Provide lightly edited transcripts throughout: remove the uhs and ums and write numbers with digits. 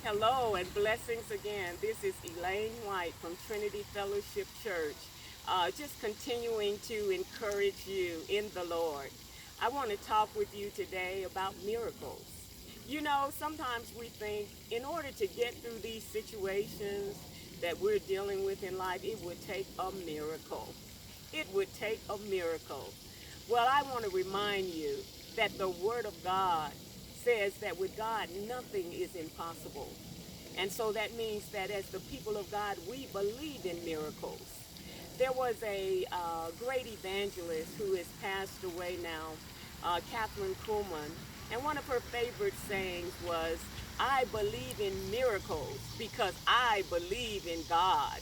Hello and blessings again. This is Elaine White from Trinity Fellowship Church. Just continuing to encourage you in the Lord. I want to talk with you today about miracles. You know, sometimes we think in order to get through these situations that we're dealing with in life, it would take a miracle. It would take a miracle. Well, I want to remind you that the Word of God says that with God, nothing is impossible. And so that means that as the people of God, we believe in miracles. There was a great evangelist who has passed away now, Catherine Kuhlman, and one of her favorite sayings was, I believe in miracles because I believe in God.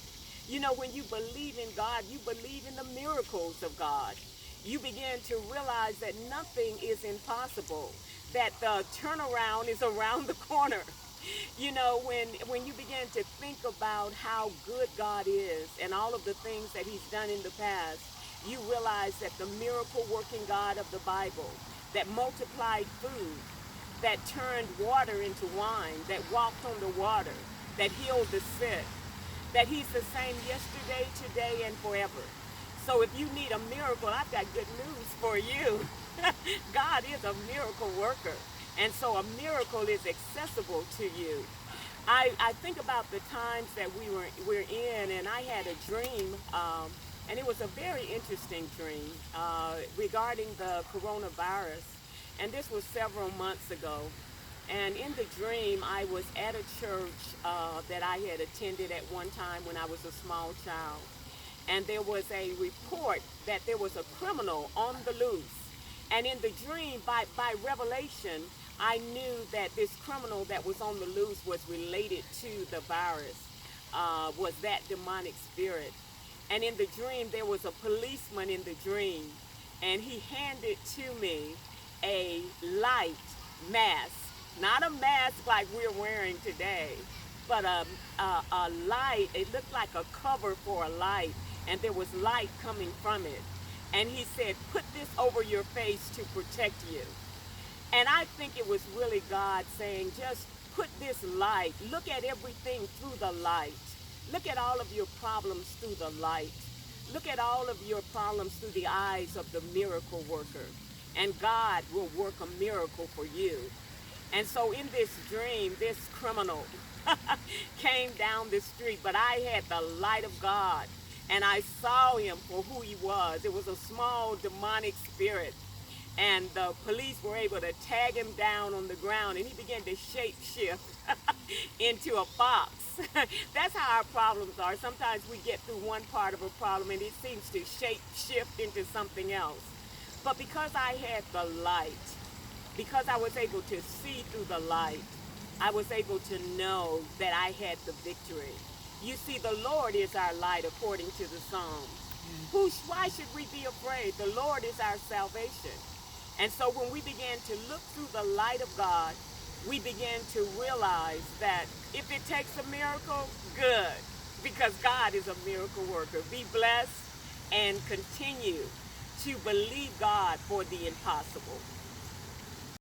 You know, when you believe in God, you believe in the miracles of God. You begin to realize that nothing is impossible, that the turnaround is around the corner. You know, when you begin to think about how good God is and all of the things that he's done in the past, you realize that the miracle working God of the Bible that multiplied food, that turned water into wine, that walked on the water, that healed the sick, that he's the same yesterday, today, and forever. So if you need a miracle, I've got good news for you. God is a miracle worker. And so a miracle is accessible to you. I think about the times that we're in, and I had a dream, and it was a very interesting dream regarding the coronavirus. And this was several months ago. And in the dream, I was at a church that I had attended at one time when I was a small child. And there was a report that there was a criminal on the loose. And in the dream, by revelation, I knew that this criminal that was on the loose was related to the virus, was that demonic spirit. And in the dream, there was a policeman in the dream, and he handed to me a light mask, not a mask like we're wearing today, but a light. It looked like a cover for a light, and there was light coming from it. And he said, put this over your face to protect you. And I think it was really God saying, just put this light. Look at everything through the light. Look at all of your problems through the light. Look at all of your problems through the eyes of the miracle worker. And God will work a miracle for you. And so in this dream, this criminal came down the street, but I had the light of God. And I saw him for who he was. It was a small demonic spirit. And the police were able to tag him down on the ground, and he began to shape shift into a fox. That's how our problems are. Sometimes we get through one part of a problem and it seems to shape shift into something else. But because I had the light, because I was able to see through the light, I was able to know that I had the victory. You see, the Lord is our light according to the Psalms. Why should we be afraid? The Lord is our salvation. And so when we began to look through the light of God, we began to realize that if it takes a miracle, good, because God is a miracle worker. Be blessed and continue to believe God for the impossible.